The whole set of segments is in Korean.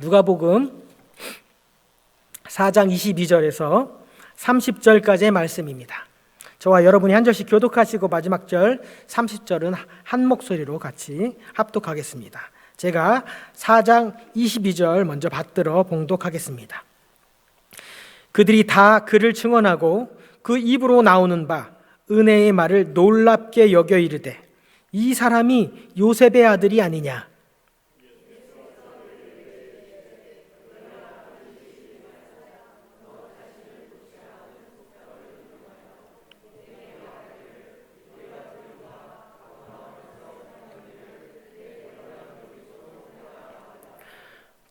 누가복음 4장 22절에서 30절까지의 말씀입니다. 저와 여러분이 한 절씩 교독하시고 마지막 절 30절은 한 목소리로 같이 합독하겠습니다. 제가 4장 22절 먼저 받들어 봉독하겠습니다. 그들이 다 그를 증언하고 그 입으로 나오는 바 은혜의 말을 놀랍게 여겨 이르되 이 사람이 요셉의 아들이 아니냐.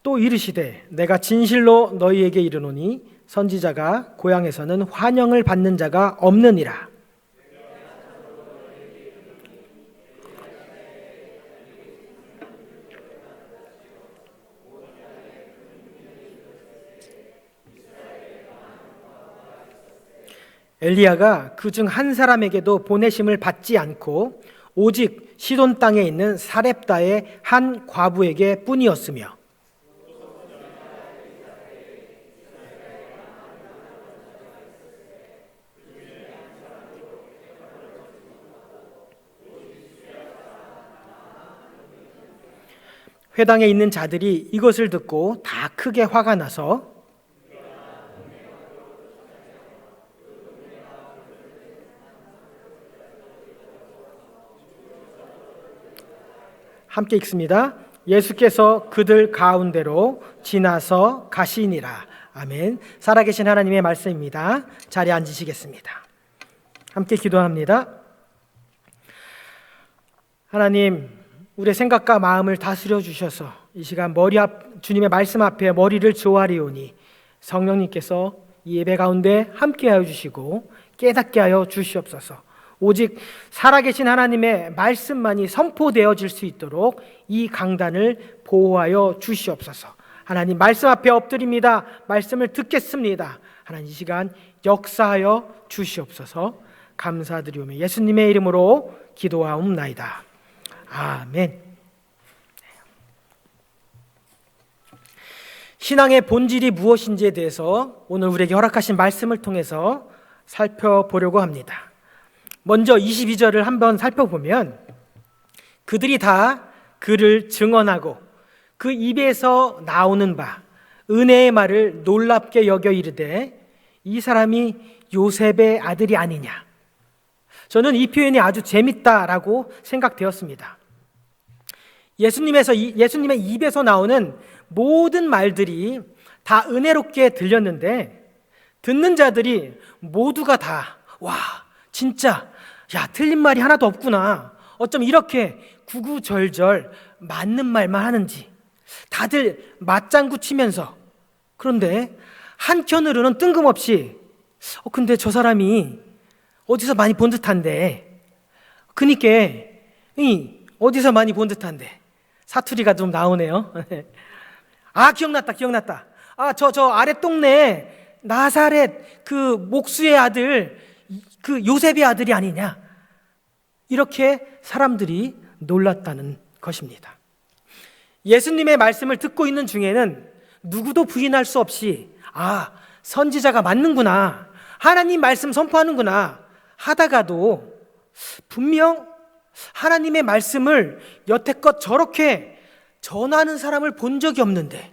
또 이르시되 내가 진실로 너희에게 이르노니 선지자가 고향에서는 환영을 받는 자가 없느니라. 엘리야가 그중 한 사람에게도 보내심을 받지 않고 오직 시돈 땅에 있는 사렙다의 한 과부에게 뿐이었으며 회당에 있는 자들이 이것을 듣고 다 크게 화가 나서 함께 읽습니다. 예수께서 그들 가운데로 지나서 가시니라. 아멘. 살아계신 하나님의 말씀입니다. 자리에 앉으시겠습니다. 함께 기도합니다. 하나님, 우리의 생각과 마음을 다스려 주셔서 이 시간 주님의 말씀 앞에 머리를 조아리오니 성령님께서 이 예배 가운데 함께하여 주시고 깨닫게 하여 주시옵소서. 오직 살아계신 하나님의 말씀만이 선포되어질 수 있도록 이 강단을 보호하여 주시옵소서. 하나님, 말씀 앞에 엎드립니다. 말씀을 듣겠습니다. 하나님, 이 시간 역사하여 주시옵소서. 감사드리오며 예수님의 이름으로 기도하옵나이다. 아멘. 신앙의 본질이 무엇인지에 대해서 오늘 우리에게 허락하신 말씀을 통해서 살펴보려고 합니다. 먼저 22절을 한번 살펴보면 그들이 다 그를 증언하고 그 입에서 나오는 바 은혜의 말을 놀랍게 여겨 이르되 이 사람이 요셉의 아들이 아니냐. 저는 이 표현이 아주 재밌다라고 생각되었습니다. 예수님의 입에서 나오는 모든 말들이 다 은혜롭게 들렸는데 듣는 자들이 모두가 다 와, 진짜 야, 틀린 말이 하나도 없구나. 어쩜 이렇게 구구절절 맞는 말만 하는지 다들 맞장구 치면서, 그런데 한켠으로는 뜬금없이 근데 저 사람이 어디서 많이 본 듯한데, 그니까 어디서 많이 본 듯한데 사투리가 좀 나오네요. 아, 기억났다. 아, 저 아래 동네 나사렛 그 목수의 아들, 그 요셉의 아들이 아니냐. 이렇게 사람들이 놀랐다는 것입니다. 예수님의 말씀을 듣고 있는 중에는 누구도 부인할 수 없이 선지자가 맞는구나, 하나님 말씀 선포하는구나 하다가도 분명 하나님의 말씀을 여태껏 저렇게 전하는 사람을 본 적이 없는데,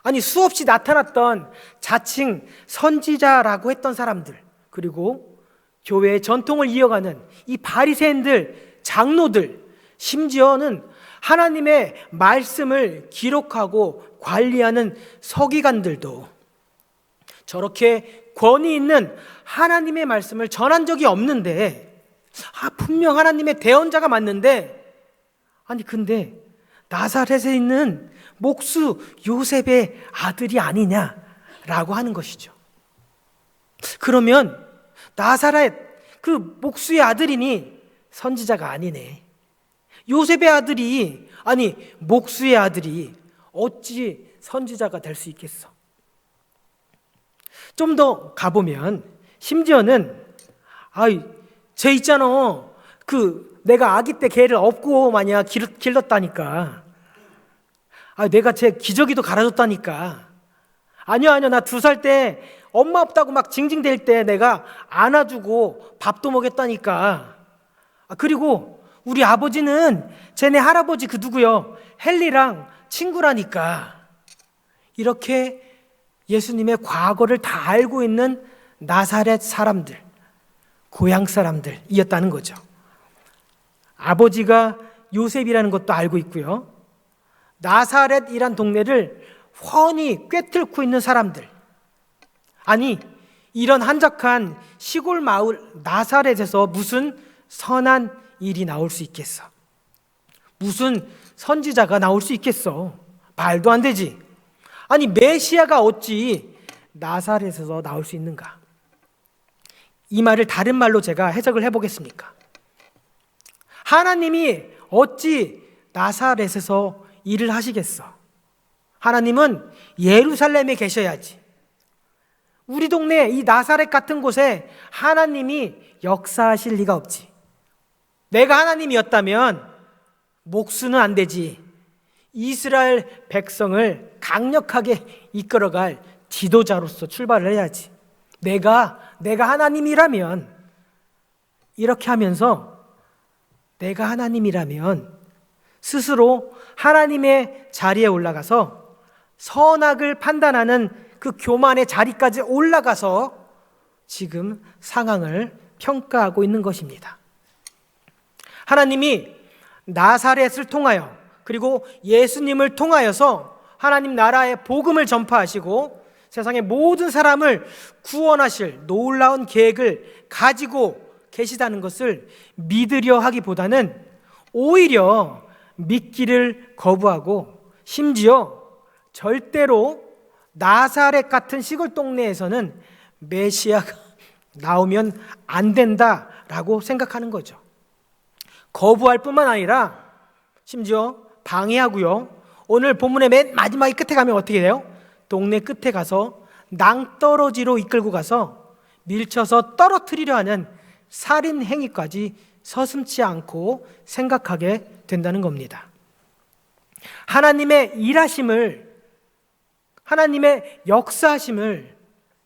아니 수없이 나타났던 자칭 선지자라고 했던 사람들, 그리고 교회의 전통을 이어가는 이 바리새인들, 장로들, 심지어는 하나님의 말씀을 기록하고 관리하는 서기관들도 저렇게 권위 있는 하나님의 말씀을 전한 적이 없는데, 분명 하나님의 대언자가 맞는데, 아니 근데 나사렛에 있는 목수 요셉의 아들이 아니냐라고 하는 것이죠. 그러면 나사렛 그 목수의 아들이니 선지자가 아니네. 요셉의 아들이, 아니 목수의 아들이 어찌 선지자가 될 수 있겠어? 좀 더 가보면 심지어는 쟤 있잖아, 그 내가 아기 때 걔를 업고 마냥 길렀다니까. 내가 제 기저귀도 갈아줬다니까. 아니야, 나 2살 때 엄마 없다고 막 징징댈 때 내가 안아주고 밥도 먹였다니까. 그리고 우리 아버지는 쟤네 할아버지 그 누구요? 헨리랑 친구라니까. 이렇게 예수님의 과거를 다 알고 있는 나사렛 사람들, 고향 사람들이었다는 거죠. 아버지가 요셉이라는 것도 알고 있고요. 나사렛이란 동네를 훤히 꿰뚫고 있는 사람들. 아니, 이런 한적한 시골 마을 나사렛에서 무슨 선한 일이 나올 수 있겠어? 무슨 선지자가 나올 수 있겠어? 말도 안 되지. 아니, 메시아가 어찌 나사렛에서 나올 수 있는가? 이 말을 다른 말로 제가 해석을 해보겠습니까? 하나님이 어찌 나사렛에서 일을 하시겠어? 하나님은 예루살렘에 계셔야지. 우리 동네 이 나사렛 같은 곳에 하나님이 역사하실 리가 없지. 내가 하나님이었다면 목수는 안 되지. 이스라엘 백성을 강력하게 이끌어갈 지도자로서 출발을 해야지. 내가 하나님이라면, 이렇게 하면서 내가 하나님이라면 스스로 하나님의 자리에 올라가서 선악을 판단하는 그 교만의 자리까지 올라가서 지금 상황을 평가하고 있는 것입니다. 하나님이 나사렛을 통하여, 그리고 예수님을 통하여서 하나님 나라의 복음을 전파하시고 세상의 모든 사람을 구원하실 놀라운 계획을 가지고 계시다는 것을 믿으려 하기보다는 오히려 믿기를 거부하고, 심지어 절대로 나사렛 같은 시골 동네에서는 메시아가 나오면 안 된다라고 생각하는 거죠. 거부할 뿐만 아니라 심지어 방해하고요. 오늘 본문의 맨 마지막 끝에 가면 어떻게 돼요? 동네 끝에 가서 낭떠러지로 이끌고 가서 밀쳐서 떨어뜨리려 하는 살인 행위까지 서슴지 않고 생각하게 된다는 겁니다. 하나님의 일하심을, 하나님의 역사하심을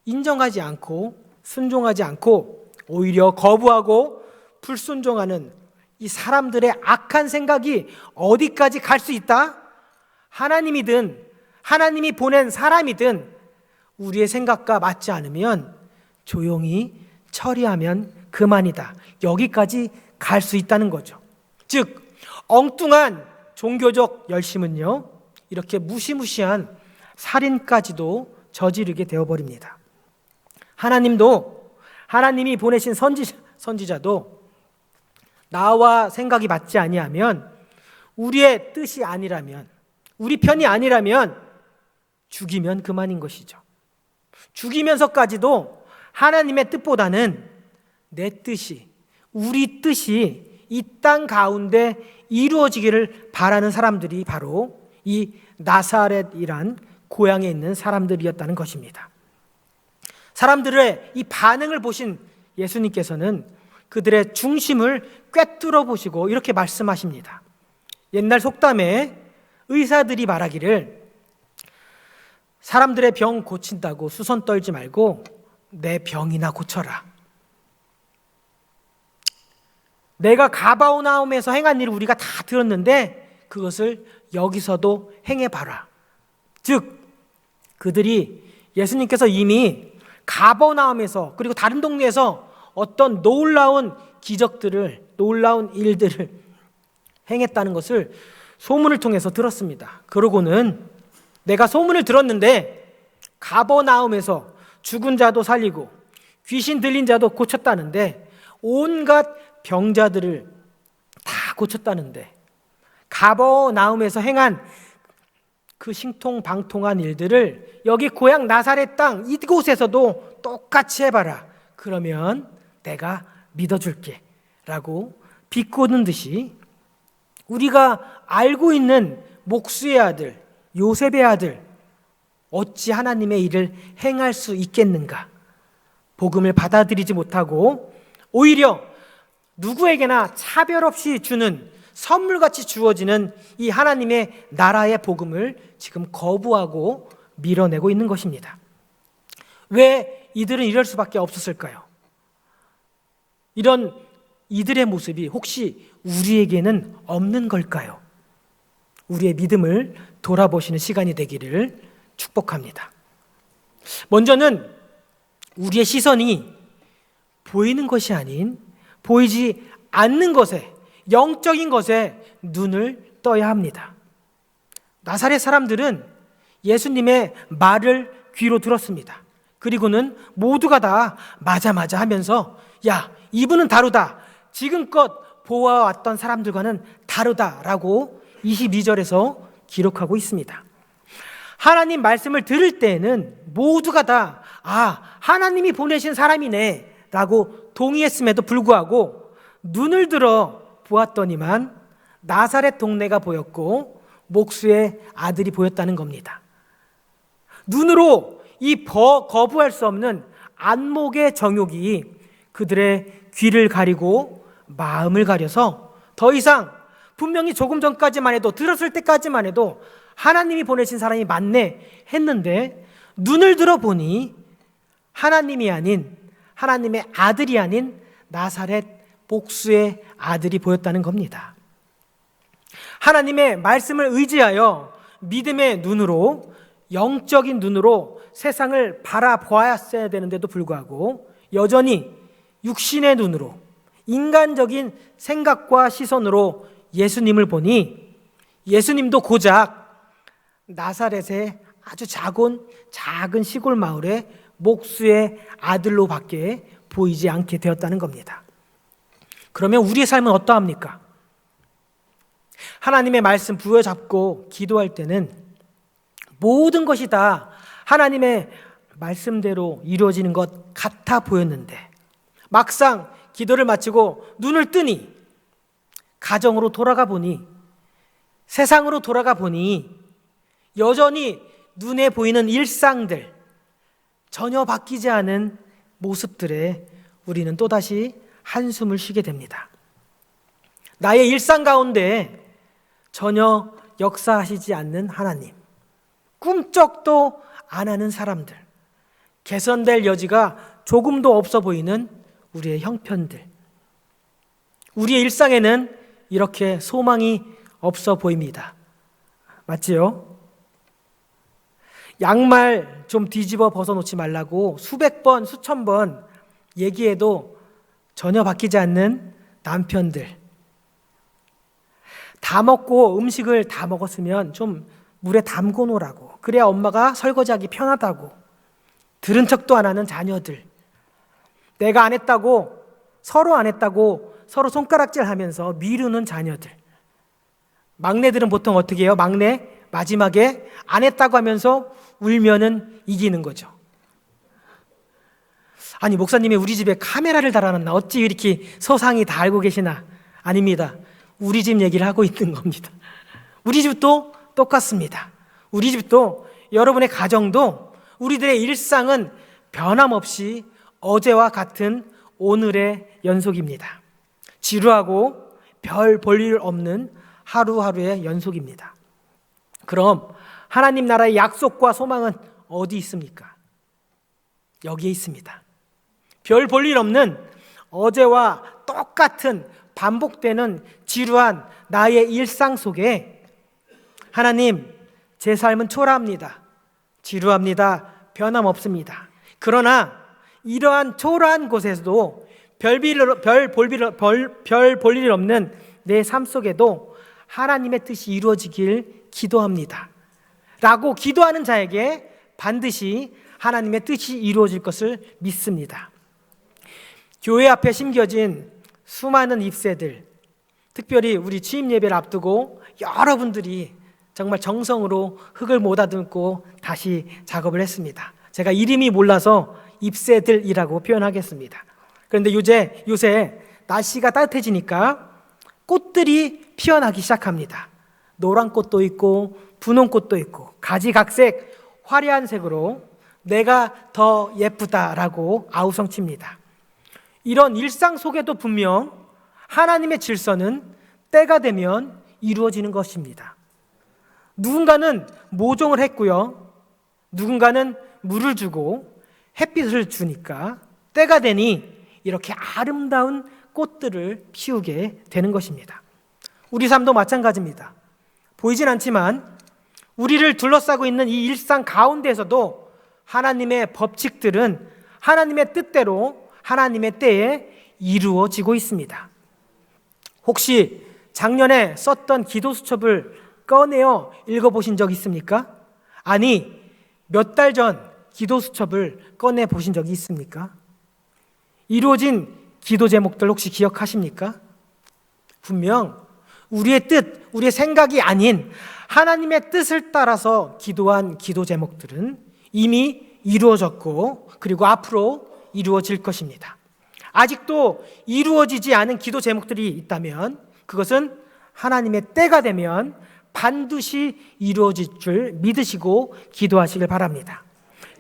인정하지 않고 순종하지 않고 오히려 거부하고 불순종하는 이 사람들의 악한 생각이 어디까지 갈 수 있다? 하나님이든 하나님이 보낸 사람이든 우리의 생각과 맞지 않으면 조용히 처리하면 그만이다. 여기까지 갈 수 있다는 거죠. 즉, 엉뚱한 종교적 열심은요, 이렇게 무시무시한 살인까지도 저지르게 되어버립니다. 하나님도, 하나님이 보내신 선지자도 나와 생각이 맞지 아니하면, 우리의 뜻이 아니라면, 우리 편이 아니라면 죽이면 그만인 것이죠. 죽이면서까지도 하나님의 뜻보다는 내 뜻이, 우리 뜻이 이 땅 가운데 이루어지기를 바라는 사람들이 바로 이 나사렛이란 고향에 있는 사람들이었다는 것입니다. 사람들의 이 반응을 보신 예수님께서는 그들의 중심을 꿰뚫어 보시고 이렇게 말씀하십니다. 옛날 속담에 의사들이 말하기를 사람들의 병 고친다고 수선 떨지 말고 내 병이나 고쳐라. 내가 가버나움에서 행한 일을 우리가 다 들었는데 그것을 여기서도 행해봐라. 즉, 그들이 예수님께서 이미 가버나움에서 그리고 다른 동네에서 어떤 놀라운 기적들을, 놀라운 일들을 행했다는 것을 소문을 통해서 들었습니다. 그러고는 내가 소문을 들었는데 가버나움에서 죽은 자도 살리고 귀신 들린 자도 고쳤다는데, 온갖 병자들을 다 고쳤다는데, 가버나움에서 행한 그 신통방통한 일들을 여기 고향 나사렛 땅 이곳에서도 똑같이 해봐라. 그러면 내가 믿어줄게 라고 비꼬는 듯이 우리가 알고 있는 목수의 아들, 요셉의 아들, 어찌 하나님의 일을 행할 수 있겠는가? 복음을 받아들이지 못하고 오히려 누구에게나 차별 없이 주는 선물같이 주어지는 이 하나님의 나라의 복음을 지금 거부하고 밀어내고 있는 것입니다. 왜 이들은 이럴 수밖에 없었을까요? 이런 이들의 모습이 혹시 우리에게는 없는 걸까요? 우리의 믿음을 돌아보시는 시간이 되기를 축복합니다. 먼저는 우리의 시선이 보이는 것이 아닌 보이지 않는 것에, 영적인 것에 눈을 떠야 합니다. 나사렛 사람들은 예수님의 말을 귀로 들었습니다. 그리고는 모두가 다 맞아 하면서 야, 이분은 다르다. 지금껏 보아왔던 사람들과는 다르다라고 22절에서 기록하고 있습니다. 하나님 말씀을 들을 때에는 모두가 다 하나님이 보내신 사람이네 라고 동의했음에도 불구하고 눈을 들어 보았더니만 나사렛 동네가 보였고 목수의 아들이 보였다는 겁니다. 눈으로 이 거부할 수 없는 안목의 정욕이 그들의 귀를 가리고 마음을 가려서 더 이상 분명히 조금 전까지만 해도, 들었을 때까지만 해도 하나님이 보내신 사람이 맞네 했는데 눈을 들어보니 하나님이 아닌, 하나님의 아들이 아닌 나사렛 목수의 아들이 보였다는 겁니다. 하나님의 말씀을 의지하여 믿음의 눈으로, 영적인 눈으로 세상을 바라보았어야 되는데도 불구하고 여전히 육신의 눈으로, 인간적인 생각과 시선으로 예수님을 보니 예수님도 고작 나사렛의 아주 작은 시골 마을의 목수의 아들로 밖에 보이지 않게 되었다는 겁니다. 그러면 우리의 삶은 어떠합니까? 하나님의 말씀 부여잡고 기도할 때는 모든 것이 다 하나님의 말씀대로 이루어지는 것 같아 보였는데 막상 기도를 마치고 눈을 뜨니, 가정으로 돌아가 보니, 세상으로 돌아가 보니 여전히 눈에 보이는 일상들, 전혀 바뀌지 않은 모습들에 우리는 또다시 한숨을 쉬게 됩니다. 나의 일상 가운데 전혀 역사하시지 않는 하나님, 꿈쩍도 안 하는 사람들, 개선될 여지가 조금도 없어 보이는 우리의 형편들, 우리의 일상에는 이렇게 소망이 없어 보입니다. 맞지요? 양말 좀 뒤집어 벗어놓지 말라고 수백 번, 수천 번 얘기해도 전혀 바뀌지 않는 남편들, 다 먹고 음식을 다 먹었으면 좀 물에 담궈 놓으라고, 그래야 엄마가 설거지하기 편하다고 들은 척도 안 하는 자녀들, 내가 안 했다고, 서로 안 했다고 서로 손가락질 하면서 미루는 자녀들. 막내들은 보통 어떻게 해요? 막내 마지막에 안 했다고 하면서 울면은 이기는 거죠. 아니, 목사님이 우리 집에 카메라를 달아놨나? 어찌 이렇게 서상이 다 알고 계시나? 아닙니다. 우리 집 얘기를 하고 있는 겁니다. 우리 집도 똑같습니다. 우리 집도, 여러분의 가정도, 우리들의 일상은 변함없이 어제와 같은 오늘의 연속입니다. 지루하고 별 볼일 없는 하루하루의 연속입니다. 그럼 하나님 나라의 약속과 소망은 어디 있습니까? 여기에 있습니다. 별 볼일 없는 어제와 똑같은 반복되는 지루한 나의 일상 속에 하나님, 제 삶은 초라합니다. 지루합니다. 변함없습니다. 그러나 이러한 초라한 곳에서도 별 볼 일 없는 내 삶 속에도 하나님의 뜻이 이루어지길 기도합니다. 라고 기도하는 자에게 반드시 하나님의 뜻이 이루어질 것을 믿습니다. 교회 앞에 심겨진 수많은 잎새들, 특별히 우리 취임 예배를 앞두고 여러분들이 정말 정성으로 흙을 모다듬고 다시 작업을 했습니다. 제가 이름이 몰라서 잎새들이라고 표현하겠습니다. 그런데 요새 날씨가 따뜻해지니까 꽃들이 피어나기 시작합니다. 노란 꽃도 있고 분홍 꽃도 있고 가지각색 화려한 색으로 내가 더 예쁘다라고 아우성칩니다. 이런 일상 속에도 분명 하나님의 질서는 때가 되면 이루어지는 것입니다. 누군가는 모종을 했고요. 누군가는 물을 주고 햇빛을 주니까 때가 되니 이렇게 아름다운 꽃들을 피우게 되는 것입니다. 우리 삶도 마찬가지입니다. 보이진 않지만 우리를 둘러싸고 있는 이 일상 가운데에서도 하나님의 법칙들은 하나님의 뜻대로 하나님의 때에 이루어지고 있습니다. 혹시 작년에 썼던 기도수첩을 꺼내어 읽어보신 적 있습니까? 아니, 몇 달 전 기도수첩을 꺼내보신 적이 있습니까? 이루어진 기도 제목들 혹시 기억하십니까? 분명 우리의 뜻, 우리의 생각이 아닌 하나님의 뜻을 따라서 기도한 기도 제목들은 이미 이루어졌고 그리고 앞으로 이루어질 것입니다. 아직도 이루어지지 않은 기도 제목들이 있다면 그것은 하나님의 때가 되면 반드시 이루어질 줄 믿으시고 기도하시길 바랍니다.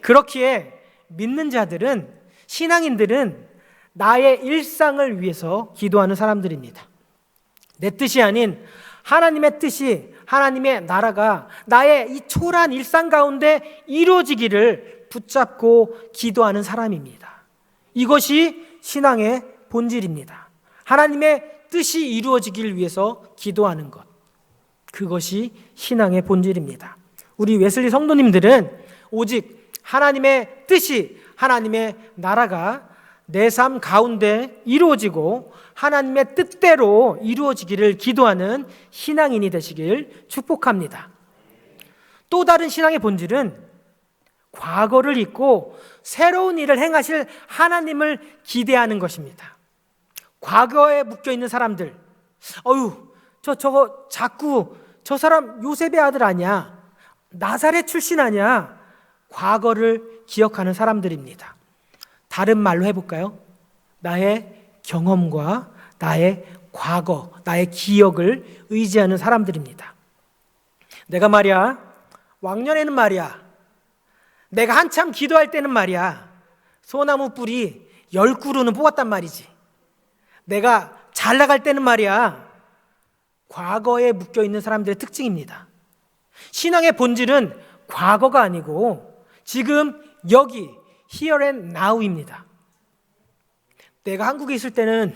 그렇기에 믿는 자들은, 신앙인들은 나의 일상을 위해서 기도하는 사람들입니다. 내 뜻이 아닌 하나님의 뜻이, 하나님의 나라가 나의 이 초라한 일상 가운데 이루어지기를 붙잡고 기도하는 사람입니다. 이것이 신앙의 본질입니다. 하나님의 뜻이 이루어지길 위해서 기도하는 것, 그것이 신앙의 본질입니다. 우리 웨슬리 성도님들은 오직 하나님의 뜻이, 하나님의 나라가 내 삶 가운데 이루어지고 하나님의 뜻대로 이루어지기를 기도하는 신앙인이 되시길 축복합니다. 또 다른 신앙의 본질은 과거를 잊고 새로운 일을 행하실 하나님을 기대하는 것입니다. 과거에 묶여있는 사람들, 저거 자꾸 저 사람 요셉의 아들 아니야, 나사렛 출신 아니야, 과거를 기억하는 사람들입니다. 다른 말로 해볼까요? 나의 경험과 나의 과거, 나의 기억을 의지하는 사람들입니다. 내가 말이야, 왕년에는 말이야, 내가 한참 기도할 때는 말이야, 소나무 뿌리 10그루는 뽑았단 말이지. 내가 잘 나갈 때는 말이야, 과거에 묶여있는 사람들의 특징입니다. 신앙의 본질은 과거가 아니고 지금 여기 here and now입니다. 내가 한국에 있을 때는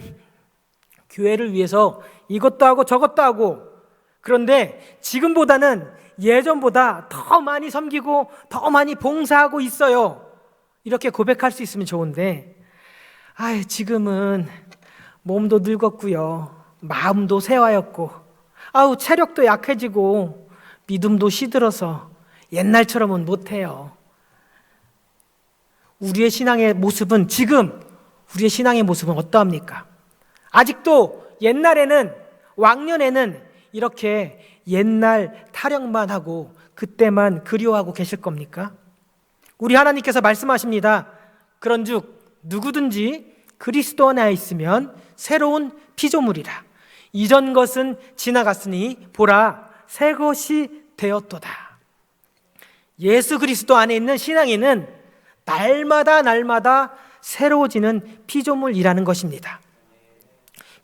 교회를 위해서 이것도 하고 저것도 하고, 그런데 지금보다는 예전보다 더 많이 섬기고 더 많이 봉사하고 있어요. 이렇게 고백할 수 있으면 좋은데, 지금은 몸도 늙었고요, 마음도 새하였고, 체력도 약해지고 믿음도 시들어서 옛날처럼은 못해요. 우리의 신앙의 모습은, 지금 우리의 신앙의 모습은 어떠합니까? 아직도 옛날에는, 왕년에는 이렇게 옛날 타령만 하고 그때만 그리워하고 계실 겁니까? 우리 하나님께서 말씀하십니다. 그런즉 누구든지 그리스도 안에 있으면 새로운 피조물이라. 이전 것은 지나갔으니 보라, 새 것이 되었도다. 예수 그리스도 안에 있는 신앙인은 날마다 새로워지는 피조물이라는 것입니다.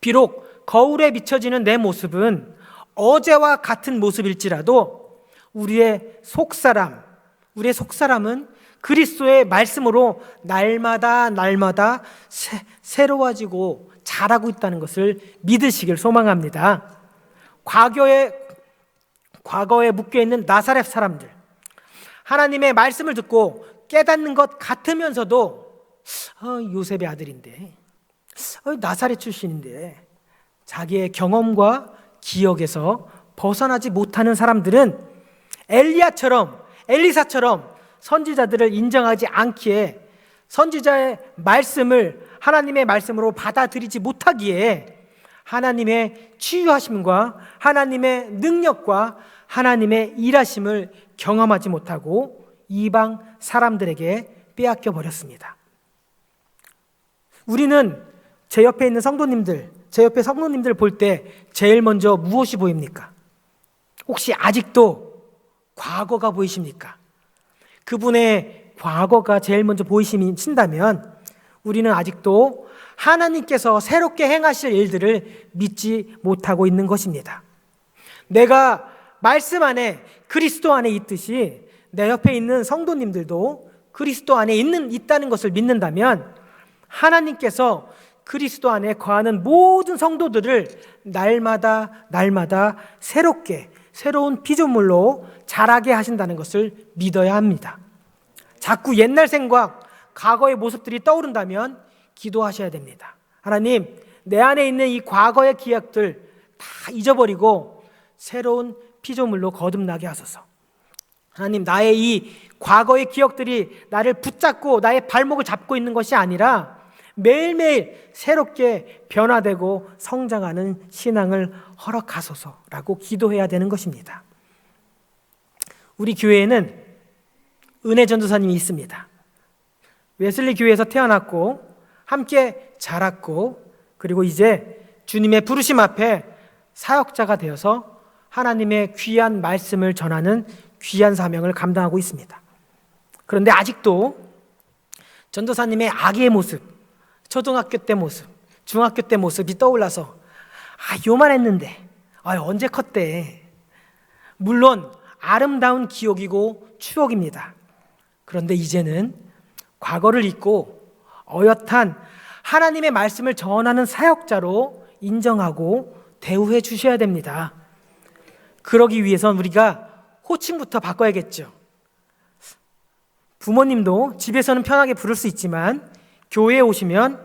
비록 거울에 비춰지는 내 모습은 어제와 같은 모습일지라도 우리의 속사람은 그리스도의 말씀으로 날마다 새로워지고 자라고 있다는 것을 믿으시길 소망합니다. 과거에 묶여있는 나사렛 사람들, 하나님의 말씀을 듣고 깨닫는 것 같으면서도 요셉의 아들인데, 나사렛 출신인데, 자기의 경험과 기억에서 벗어나지 못하는 사람들은 엘리사처럼 선지자들을 인정하지 않기에, 선지자의 말씀을 하나님의 말씀으로 받아들이지 못하기에 하나님의 치유하심과 하나님의 능력과 하나님의 일하심을 경험하지 못하고 이방 사람들에게 빼앗겨 버렸습니다. 우리는 제 옆에 있는 성도님들, 제 옆에 성도님들 볼 때 제일 먼저 무엇이 보입니까? 혹시 아직도 과거가 보이십니까? 그분의 과거가 제일 먼저 보이신다면 우리는 아직도 하나님께서 새롭게 행하실 일들을 믿지 못하고 있는 것입니다. 내가 말씀 안에 그리스도 안에 있듯이 내 옆에 있는 성도님들도 그리스도 안에 있다는 것을 믿는다면 하나님께서 그리스도 안에 거하는 모든 성도들을 날마다 새로운 피조물로 자라게 하신다는 것을 믿어야 합니다. 자꾸 옛날 생각, 과거의 모습들이 떠오른다면 기도하셔야 됩니다. 하나님, 내 안에 있는 이 과거의 기억들 다 잊어버리고 새로운 피조물로 거듭나게 하소서. 하나님, 나의 이 과거의 기억들이 나를 붙잡고 나의 발목을 잡고 있는 것이 아니라 매일매일 새롭게 변화되고 성장하는 신앙을 허락하소서라고 기도해야 되는 것입니다. 우리 교회에는 은혜 전도사님이 있습니다. 웨슬리 교회에서 태어났고 함께 자랐고 그리고 이제 주님의 부르심 앞에 사역자가 되어서 하나님의 귀한 말씀을 전하는 귀한 사명을 감당하고 있습니다. 그런데 아직도 전도사님의 아기의 모습, 초등학교 때 모습, 중학교 때 모습이 떠올라서 요만했는데 언제 컸대. 물론 아름다운 기억이고 추억입니다. 그런데 이제는 과거를 잊고 어엿한 하나님의 말씀을 전하는 사역자로 인정하고 대우해 주셔야 됩니다. 그러기 위해선 우리가 호칭부터 바꿔야겠죠. 부모님도 집에서는 편하게 부를 수 있지만 교회에 오시면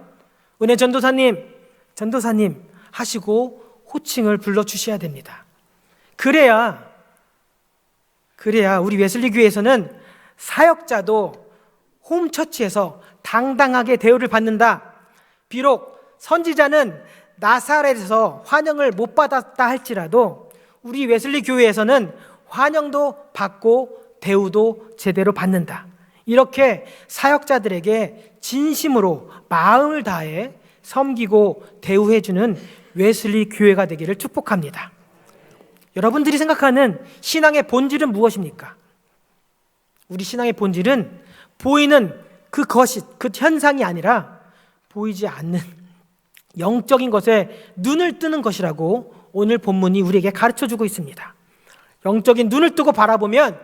은혜 전도사님 하시고 호칭을 불러주셔야 됩니다. 그래야 우리 웨슬리 교회에서는 사역자도 홈처치에서 당당하게 대우를 받는다. 비록 선지자는 나사렛에서 환영을 못 받았다 할지라도 우리 웨슬리 교회에서는 환영도 받고 대우도 제대로 받는다. 이렇게 사역자들에게 진심으로 마음을 다해 섬기고 대우해주는 웨슬리 교회가 되기를 축복합니다. 여러분들이 생각하는 신앙의 본질은 무엇입니까? 우리 신앙의 본질은 보이는 그 것이, 그 현상이 아니라 보이지 않는 영적인 것에 눈을 뜨는 것이라고 오늘 본문이 우리에게 가르쳐주고 있습니다. 영적인 눈을 뜨고 바라보면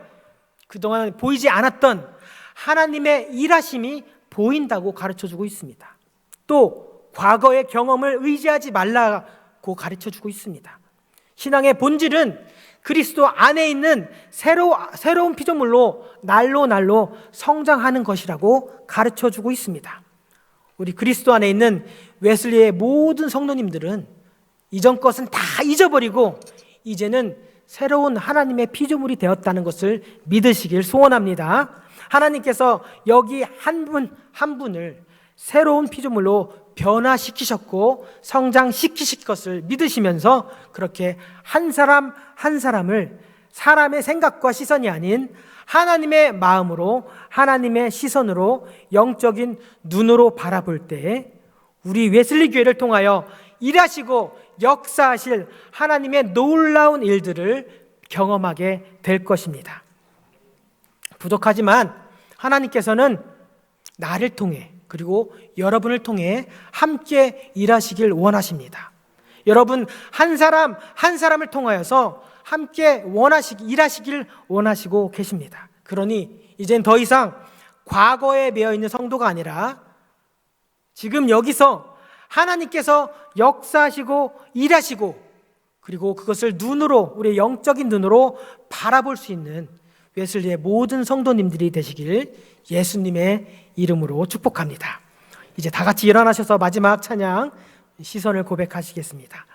그동안 보이지 않았던 하나님의 일하심이 보인다고 가르쳐주고 있습니다. 또 과거의 경험을 의지하지 말라고 가르쳐주고 있습니다. 신앙의 본질은 그리스도 안에 있는 새로운 피조물로 날로 성장하는 것이라고 가르쳐주고 있습니다. 우리 그리스도 안에 있는 웨슬리의 모든 성도님들은 이전 것은 다 잊어버리고 이제는 새로운 하나님의 피조물이 되었다는 것을 믿으시길 소원합니다. 하나님께서 여기 한 분을 새로운 피조물로 변화시키셨고 성장시키실 것을 믿으시면서 그렇게 한 사람 한 사람을 사람의 생각과 시선이 아닌 하나님의 마음으로, 하나님의 시선으로, 영적인 눈으로 바라볼 때 우리 웨슬리 교회를 통하여 일하시고 역사하실 하나님의 놀라운 일들을 경험하게 될 것입니다. 부족하지만 하나님께서는 나를 통해 그리고 여러분을 통해 함께 일하시길 원하십니다. 여러분 한 사람 한 사람을 통하여서 함께 일하시길 원하시고 계십니다. 그러니 이젠 더 이상 과거에 매여 있는 성도가 아니라 지금 여기서 하나님께서 역사하시고 일하시고 그리고 그것을 눈으로, 우리의 영적인 눈으로 바라볼 수 있는 웨슬리의 모든 성도님들이 되시길 예수님의 이름으로 축복합니다. 이제 다 같이 일어나셔서 마지막 찬양 시선을 고백하시겠습니다.